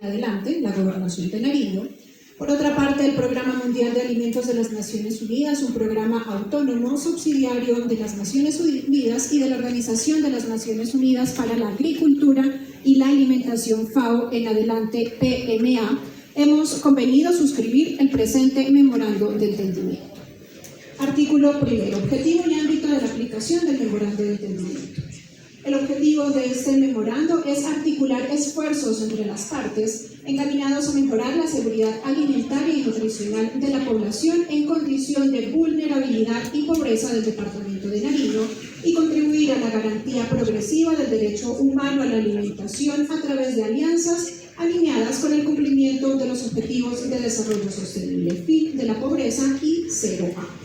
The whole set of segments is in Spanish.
adelante, la Gobernación de Nariño. Por otra parte, el Programa Mundial de Alimentos de las Naciones Unidas, un programa autónomo subsidiario de las Naciones Unidas y de la Organización de las Naciones Unidas para la Agricultura y la Alimentación, FAO, en adelante PMA, hemos convenido suscribir el presente memorando de entendimiento. Artículo primero. Objetivo y ámbito de la aplicación del memorando de entendimiento. El objetivo de este memorando es articular esfuerzos entre las partes encaminados a mejorar la seguridad alimentaria y nutricional de la población en condición de vulnerabilidad y pobreza del Departamento de Nariño y contribuir a la garantía progresiva del derecho humano a la alimentación a través de alianzas alineadas con el cumplimiento de los objetivos de desarrollo sostenible, fin de la pobreza y cero hambre.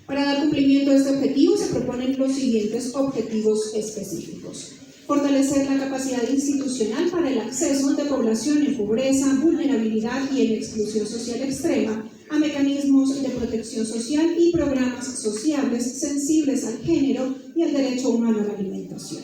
Para dar cumplimiento a este objetivo se proponen los siguientes objetivos específicos. Fortalecer la capacidad institucional para el acceso de población en pobreza, vulnerabilidad y en exclusión social extrema a mecanismos de protección social y programas sociables sensibles al género y al derecho humano a la alimentación.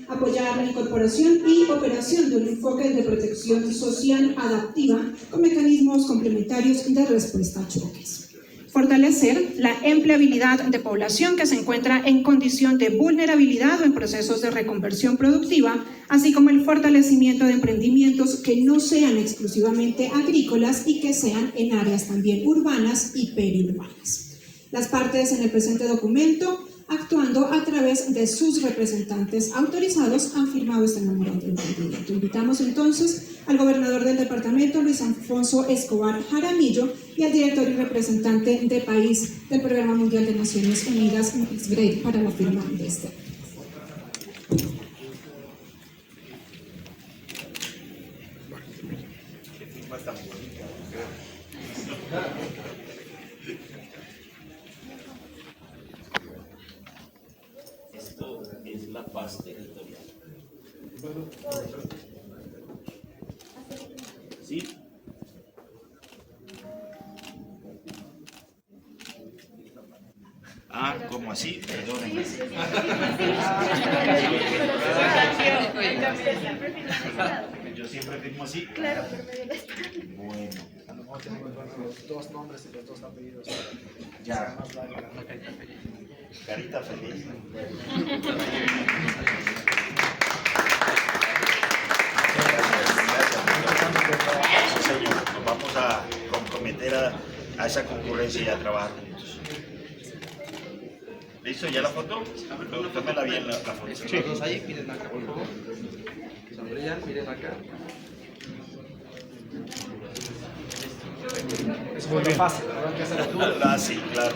Apoyar la incorporación y operación de un enfoque de protección social adaptiva con mecanismos complementarios de respuesta a choques. Fortalecer la empleabilidad de población que se encuentra en condición de vulnerabilidad o en procesos de reconversión productiva, así como el fortalecimiento de emprendimientos que no sean exclusivamente agrícolas y que sean en áreas también urbanas y periurbanas. Las partes en el presente documento, actuando a través de sus representantes autorizados, han firmado este memorando de entendimiento. Invitamos entonces al gobernador del departamento, Luis Alfonso Escobar Jaramillo, y al director y representante de país del Programa Mundial de Naciones Unidas, Max Gray, para la firma de este. Esto es la paz territorial. ¿Sí? Ah, ¿cómo así? Perdónenme. Yo siempre firmo así. Claro, pero me dio la espalda. Bueno. A lo mejor tenemos los dos nombres y los dos apellidos. Ya. Más la carita feliz. Carita feliz. Sí, señor. Nos vamos a comprometer a esa concurrencia y a trabajar juntos. ¿Listo? ¿Ya la foto? Tómela bien la foto. Los dos ahí, miren acá, por favor. Sonrían, miren acá. Es muy fácil, ¿verdad? Que hacer tú. Ah, sí, claro.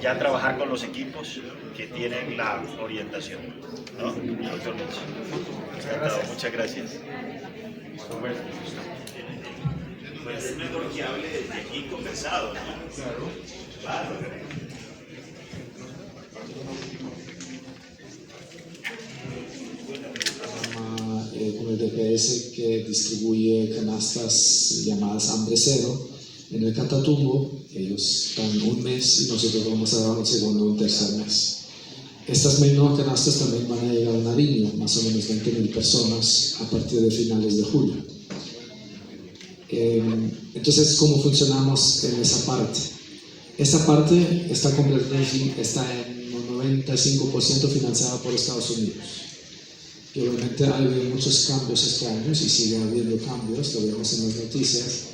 Ya trabajar con los equipos que tienen la orientación, ¿no? Doctor Luis. Encantado, muchas gracias. Pues es mejor que hable desde aquí conversado, ¿no? Claro. Claro. Con el DPS que distribuye canastas llamadas Hambre Cero en el Catatumbo. Ellos están un mes y nosotros vamos a dar un segundo o un tercer mes. Estas mismas canastas también van a llegar a Nariño, más o menos 20.000 personas a partir de finales de julio. Entonces, ¿cómo funcionamos en esa parte? Esta parte está en un 95% financiada por Estados Unidos. Y obviamente ha habido muchos cambios este año y sigue habiendo cambios, lo vemos en las noticias.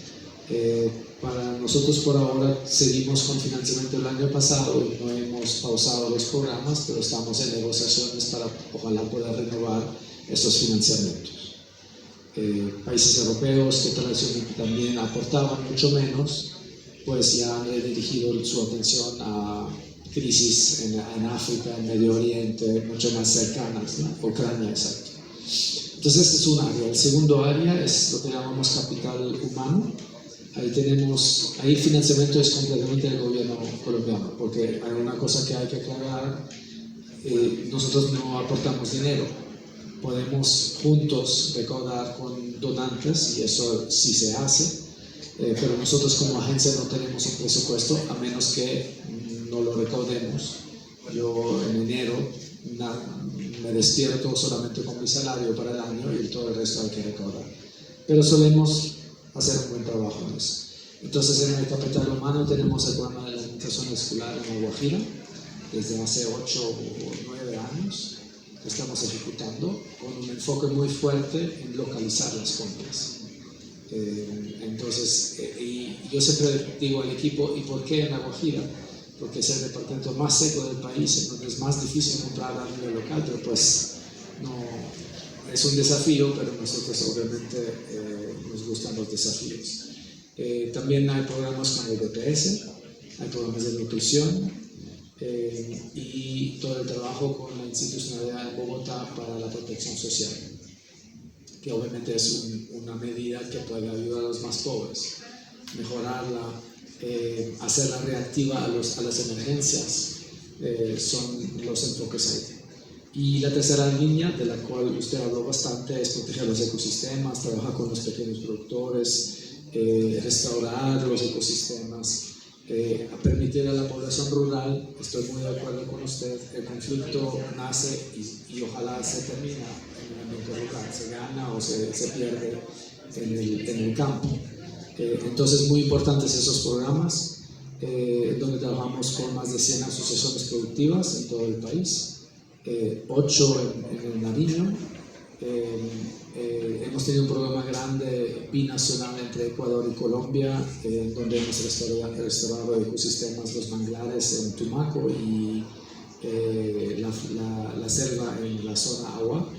Para nosotros por ahora seguimos con financiamiento del año pasado y no hemos pausado los programas, pero estamos en negociaciones para ojalá poder renovar estos financiamientos. Países europeos que tradicionalmente también aportaban mucho menos, pues ya han dirigido su atención a crisis en África, en Medio Oriente, mucho más cercanas, ¿no? Ucrania, exacto. Entonces este es un área. El segundo área es lo que llamamos capital humano. Ahí el financiamiento es completamente del gobierno colombiano, porque hay una cosa que hay que aclarar, nosotros no aportamos dinero, podemos juntos recaudar con donantes y eso sí se hace, pero nosotros como agencia no tenemos un presupuesto a menos que no lo recaudemos. Yo en enero me despierto solamente con mi salario para el año y todo el resto hay que recaudar. Pero solemos hacer un buen trabajo en eso. Entonces, en el capital humano tenemos el programa de alimentación escolar en La Guajira, desde hace 8 o 9 años que estamos ejecutando, con un enfoque muy fuerte en localizar las compras. Entonces, y yo siempre digo al equipo, ¿y por qué en La Guajira? Porque es el departamento más seco del país, en donde es más difícil comprar a nivel local, pero pues no, es un desafío, pero nosotros obviamente nos gustan los desafíos. También hay programas como el DPS, hay programas de nutrición y todo el trabajo con la institucionalidad en Bogotá para la protección social, que obviamente es una medida que puede ayudar a los más pobres, mejorarla, hacerla reactiva a las emergencias, son los enfoques ahí. Y la tercera línea, de la cual usted habló bastante, es proteger los ecosistemas, trabajar con los pequeños productores, restaurar los ecosistemas, permitir a la población rural. Estoy muy de acuerdo con usted, el conflicto nace y ojalá se termina en el ambiente rural, se gana o se pierde en el campo. Entonces, muy importantes esos programas, donde trabajamos con más de 100 asociaciones productivas en todo el país, 8 en el Nariño. Hemos tenido un programa grande binacional entre Ecuador y Colombia, donde hemos restaurado ecosistemas, los manglares en Tumaco y la selva en la zona agua.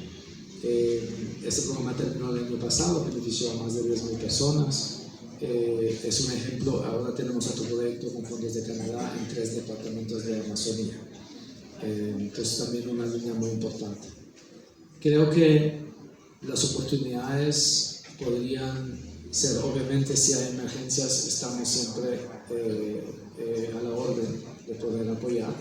Este programa terminó el año pasado, benefició a más de 10.000 personas. Es un ejemplo. Ahora tenemos otro proyecto con fondos de Canadá en 3 departamentos de Amazonía. Entonces también una línea muy importante. Creo que las oportunidades podrían ser, obviamente si hay emergencias estamos siempre a la orden de poder apoyar.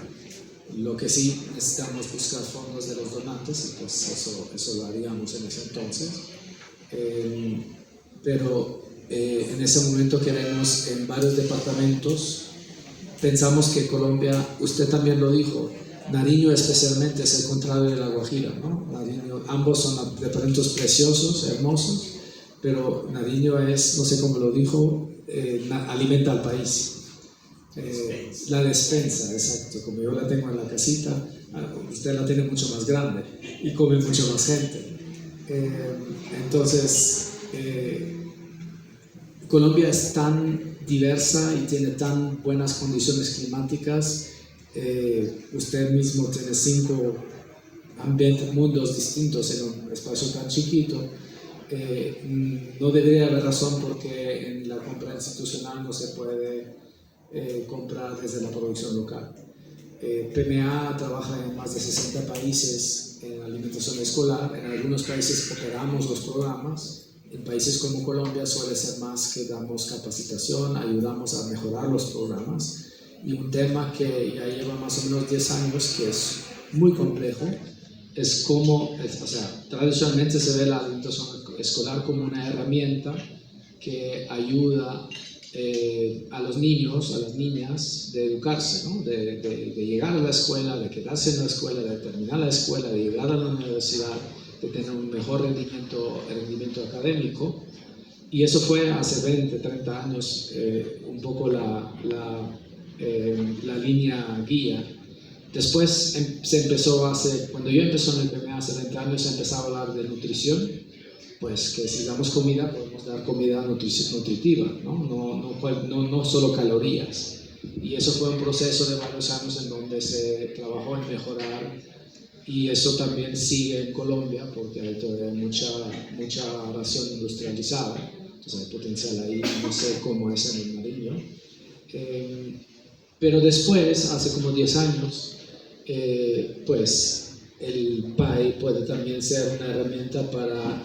Lo que sí necesitamos buscar fondos de los donantes y pues eso lo haríamos en ese entonces. Pero en ese momento queremos en varios departamentos. Pensamos que Colombia, usted también lo dijo, Nariño especialmente es el contrario de La Guajira, ¿no? Nariño, ambos son departamentos preciosos, hermosos, pero Nariño es, no sé cómo lo dijo, alimenta al país. La despensa, exacto, como yo la tengo en la casita, usted la tiene mucho más grande y come mucho más gente. Entonces, Colombia es tan diversa y tiene tan buenas condiciones climáticas. Usted mismo tiene 5 mundos distintos en un espacio tan chiquito. No debería haber razón porque en la compra institucional no se puede comprar desde la producción local. PMA trabaja en más de 60 países en alimentación escolar. En algunos países operamos los programas. En países como Colombia suele ser más que damos capacitación, ayudamos a mejorar los programas. Y un tema que ya lleva más o menos 10 años, que es muy complejo, es cómo, o sea, tradicionalmente se ve la alimentación escolar como una herramienta que ayuda a los niños, a las niñas, de educarse, ¿no? de llegar a la escuela, de quedarse en la escuela, de terminar la escuela, de llegar a la universidad, de tener un mejor rendimiento académico. Y eso fue hace 20, 30 años un poco la línea guía. Después se empezó cuando yo empecé en el PMA hace 20 años, se empezó a hablar de nutrición, pues que si damos comida podemos dar comida nutritiva, no solo calorías. Y eso fue un proceso de varios años en donde se trabajó en mejorar, y eso también sigue en Colombia porque hay todavía mucha ración industrializada, entonces hay potencial ahí, no sé cómo es en el Nariño. Pero después, hace como 10 años, pues el PAE puede también ser una herramienta para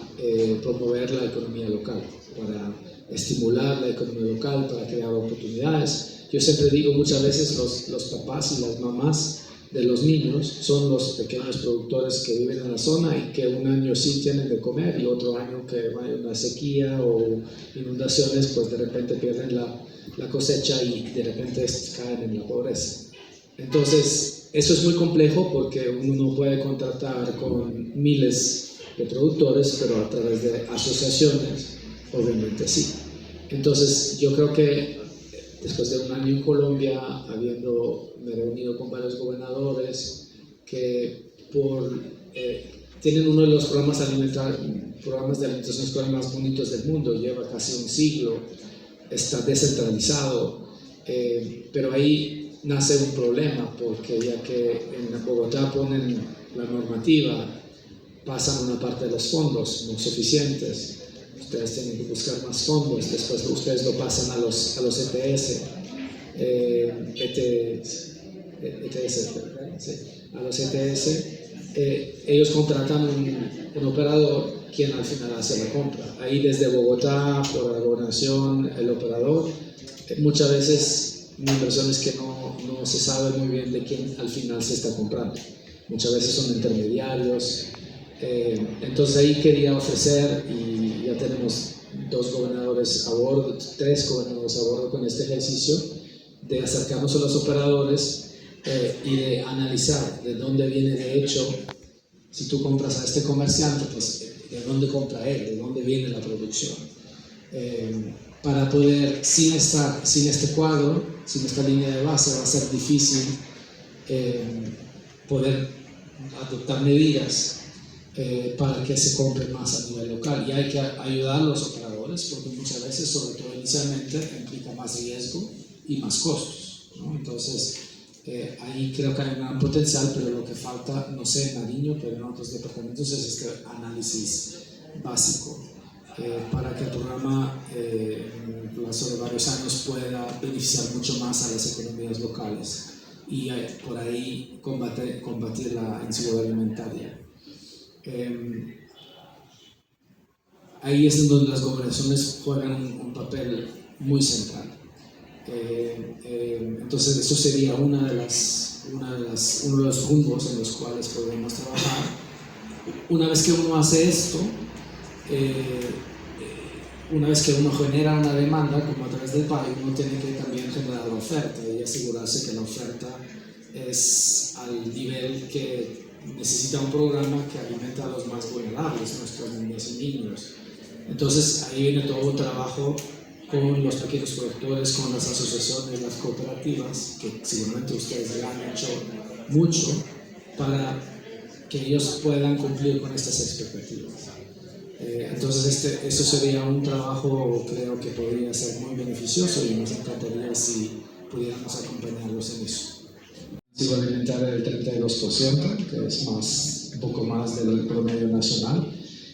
promover la economía local, para estimular la economía local, para crear oportunidades. Yo siempre digo, muchas veces los papás y las mamás de los niños son los pequeños productores que viven en la zona y que un año sí tienen de comer y otro año que hay una sequía o inundaciones, pues de repente pierden la cosecha y de repente caen en la pobreza. Entonces, Eso es muy complejo porque uno no puede contratar con miles de productores, pero a través de asociaciones, obviamente sí. Entonces, yo creo que después de un año en Colombia, me he reunido con varios gobernadores que tienen uno de los programas de alimentación escolar más bonitos del mundo, lleva casi un siglo, está descentralizado, pero ahí nace un problema, porque ya que en Bogotá ponen la normativa, pasan una parte de los fondos no suficientes, ustedes tienen que buscar más fondos, después ustedes lo pasan a los ETS, a los ETS, ellos contratan un operador quien al final hace la compra. Ahí desde Bogotá, por la gobernación, el operador, muchas veces mi impresión es que no se sabe muy bien de quién al final se está comprando. Muchas veces son intermediarios. Entonces ahí quería ofrecer, y ya tenemos 3 gobernadores a bordo con este ejercicio, de acercarnos a los operadores y de analizar de dónde viene de hecho. Si tú compras a este comerciante, pues de dónde compra él, de dónde viene la producción. Para poder, sin este cuadro, sin esta línea de base, va a ser difícil poder adoptar medidas para que se compre más a nivel local. Y hay que ayudar a los operadores, porque muchas veces, sobre todo inicialmente, implica más riesgo y más costos, ¿no? Entonces, ahí creo que hay un gran potencial, pero lo que falta, no sé, en Nariño, pero en otros departamentos, es este análisis básico para que el programa en un plazo de varios años pueda beneficiar mucho más a las economías locales y por ahí combatir la inseguridad alimentaria. Ahí es donde las gobernaciones juegan un papel muy central. Entonces eso sería uno de los rumbos en los cuales podemos trabajar. Una vez que uno hace esto, una vez que uno genera una demanda, como a través del PAI, uno tiene que también generar la oferta y asegurarse que la oferta es al nivel que necesita un programa que alimenta a los más vulnerables, nuestras niñas y niños. Entonces ahí viene todo un trabajo con los pequeños productores, con las asociaciones, las cooperativas, que seguramente ustedes ya han hecho mucho para que ellos puedan cumplir con estas expectativas. Entonces eso sería un trabajo, creo que podría ser muy beneficioso, y nos encantaría si pudiéramos acompañarlos en eso. Sigo alimentar el 32%, que es un poco más del promedio nacional,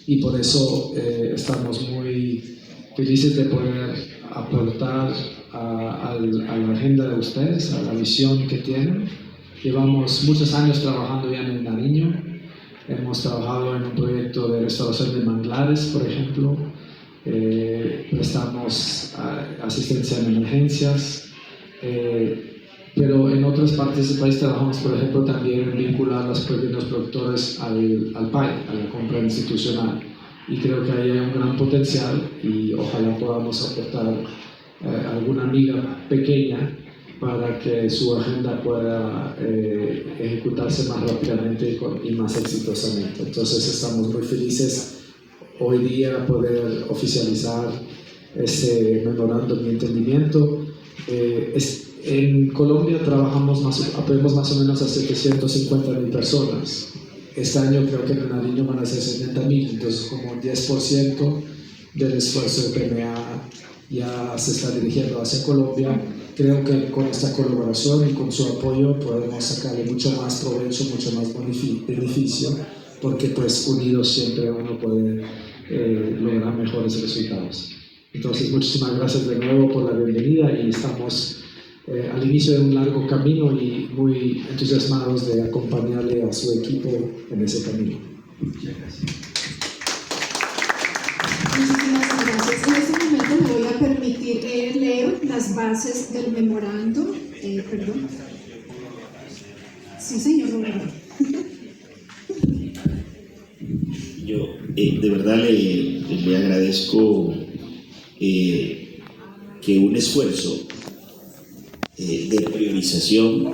y por eso estamos muy felices de poder aportar a la agenda de ustedes, a la visión que tienen. Llevamos muchos años trabajando ya en el Nariño. Hemos trabajado en un proyecto de restauración de manglares, por ejemplo. Prestamos asistencia en emergencias. Pero en otras partes del país trabajamos, por ejemplo, también en vincular a los pequeños productores al PAI, a la compra institucional. Y creo que ahí hay un gran potencial, y ojalá podamos aportar alguna miga pequeña para que su agenda pueda ejecutarse más rápidamente y más exitosamente. Entonces estamos muy felices hoy día poder oficializar este memorándum de entendimiento. En Colombia apoyamos más o menos a 750.000 personas. Este año creo que en el Nariño van a ser 70.000, entonces como un 10% del esfuerzo de PMA ya se está dirigiendo hacia Colombia. Creo que con esta colaboración y con su apoyo podemos sacarle mucho más provecho, mucho más beneficio, porque pues unidos siempre uno puede lograr mejores resultados. Entonces muchísimas gracias de nuevo por la bienvenida, y estamos al inicio de un largo camino y muy entusiasmados de acompañarle a su equipo en ese camino. Muchas gracias. Muchísimas gracias. En este momento me voy a permitir leer las bases del memorándum. Perdón. Sí, señor Roberto. Yo de verdad le agradezco que un esfuerzo de priorización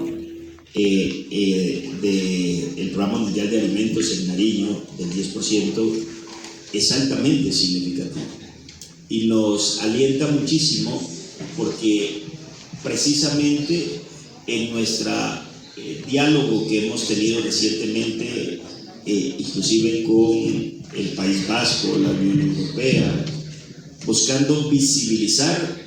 del Programa Mundial de Alimentos en Nariño, del 10%, es altamente significativo y nos alienta muchísimo porque precisamente en nuestro diálogo que hemos tenido recientemente, inclusive con el País Vasco, la Unión Europea, buscando visibilizar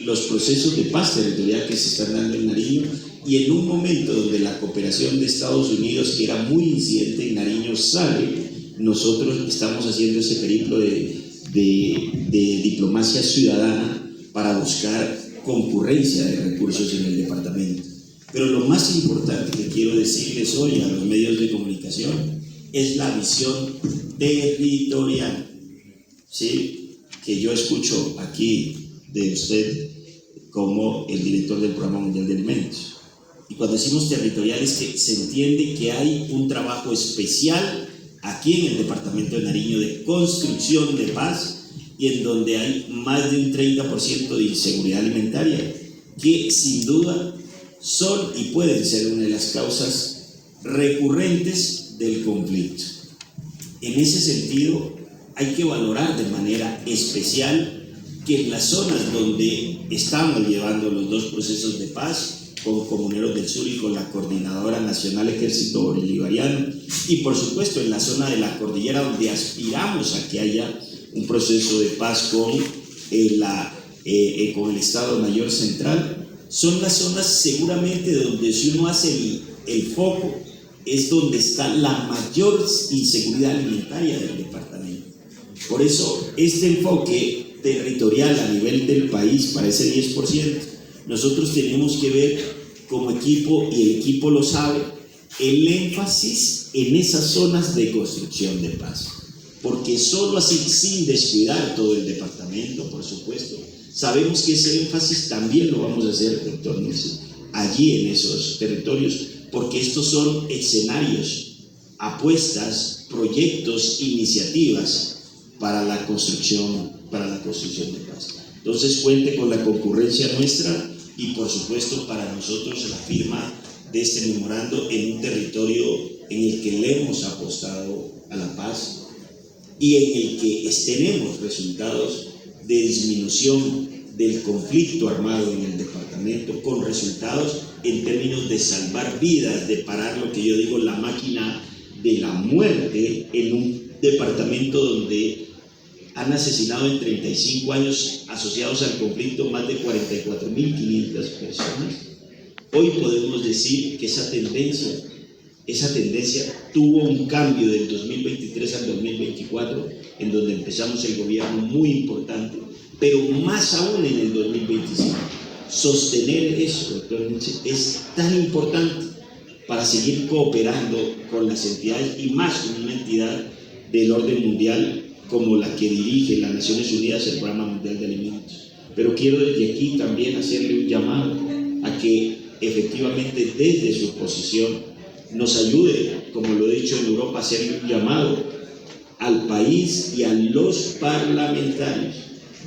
los procesos de paz territorial que se están dando en Nariño, y en un momento donde la cooperación de Estados Unidos, que era muy incidente en Nariño, sale, nosotros estamos haciendo ese periplo de diplomacia ciudadana para buscar concurrencia de recursos en el departamento. Pero lo más importante que quiero decirles hoy a los medios de comunicación es la visión territorial, ¿sí?, que yo escucho aquí de usted como el director del Programa Mundial de Alimentos. Y cuando decimos territorial es que se entiende que hay un trabajo especial aquí en el departamento de Nariño de construcción de paz, y en donde hay más de un 30% de inseguridad alimentaria, que sin duda son y pueden ser una de las causas recurrentes del conflicto. En ese sentido, hay que valorar de manera especial que en las zonas donde estamos llevando los dos procesos de paz, con Comuneros del Sur y con la Coordinadora Nacional Ejército Bolivariano, y por supuesto en la zona de la cordillera donde aspiramos a que haya un proceso de paz con el Estado Mayor Central, son las zonas seguramente donde, si uno hace el foco, es donde está la mayor inseguridad alimentaria del departamento. Por eso este enfoque territorial a nivel del país para ese 10%, nosotros tenemos que ver como equipo, y el equipo lo sabe, el énfasis en esas zonas de construcción de paz, porque solo así, sin descuidar todo el departamento, por supuesto, sabemos que ese énfasis también lo vamos a hacer, doctor Nelson, allí en esos territorios, porque estos son escenarios, apuestas, proyectos, iniciativas para la construcción de paz. Entonces cuente con la concurrencia nuestra y por supuesto para nosotros la firma de este memorando en un territorio en el que le hemos apostado a la paz y en el que tenemos resultados de disminución del conflicto armado en el departamento, con resultados en términos de salvar vidas, de parar lo que yo digo, la máquina de la muerte en un departamento donde han asesinado en 35 años asociados al conflicto más de 44.500 personas. Hoy podemos decir que esa tendencia tuvo un cambio del 2023 al 2024, en donde empezamos el gobierno muy importante, pero más aún en el 2025. Sostener eso, doctor Nietzsche, es tan importante para seguir cooperando con las entidades y más con una entidad del orden mundial como la que dirige las Naciones Unidas, el Programa Mundial de Alimentos. Pero quiero desde aquí también hacerle un llamado a que efectivamente desde su posición nos ayude, como lo he dicho en Europa, a hacerle un llamado al país y a los parlamentarios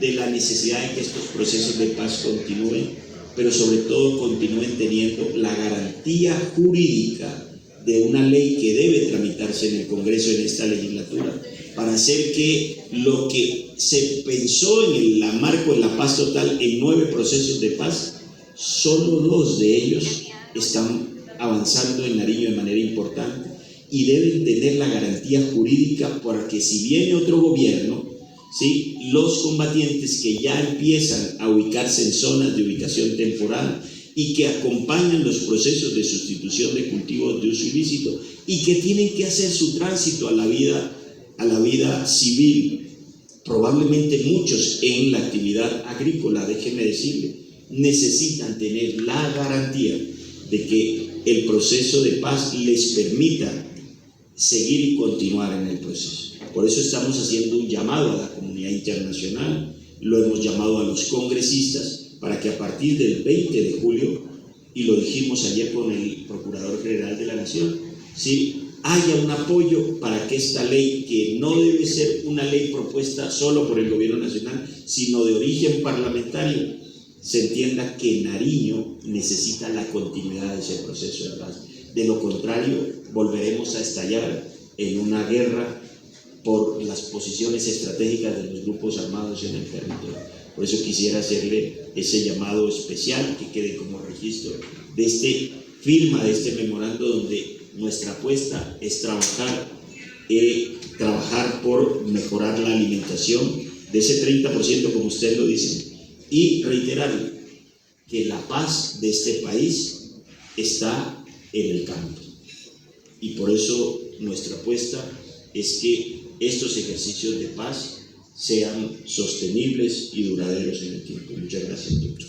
de la necesidad de que estos procesos de paz continúen, pero sobre todo continúen teniendo la garantía jurídica de una ley que debe tramitarse en el Congreso en esta legislatura, para hacer que lo que se pensó en el marco de la paz total en 9 procesos de paz, solo 2 de ellos están avanzando en Nariño de manera importante y deben tener la garantía jurídica para que si viene otro gobierno, ¿sí?, los combatientes que ya empiezan a ubicarse en zonas de ubicación temporal y que acompañan los procesos de sustitución de cultivos de uso ilícito y que tienen que hacer su tránsito a la vida civil, probablemente muchos en la actividad agrícola, déjeme decirle, necesitan tener la garantía de que el proceso de paz les permita seguir y continuar en el proceso. Por eso estamos haciendo un llamado a la comunidad internacional, lo hemos llamado a los congresistas para que a partir del 20 de julio, y lo dijimos ayer con el Procurador General de la Nación, ¿sí?, haya un apoyo para que esta ley, que no debe ser una ley propuesta solo por el gobierno nacional, sino de origen parlamentario, se entienda que Nariño necesita la continuidad de ese proceso de paz. De lo contrario, volveremos a estallar en una guerra por las posiciones estratégicas de los grupos armados en el territorio. Por eso quisiera hacerle ese llamado especial que quede como registro de firma de este memorando, donde nuestra apuesta es trabajar por mejorar la alimentación de ese 30%, como usted lo dice, y reiterar que la paz de este país está en el campo. Y por eso nuestra apuesta es que estos ejercicios de paz sean sostenibles y duraderos en el tiempo. Muchas gracias, doctor.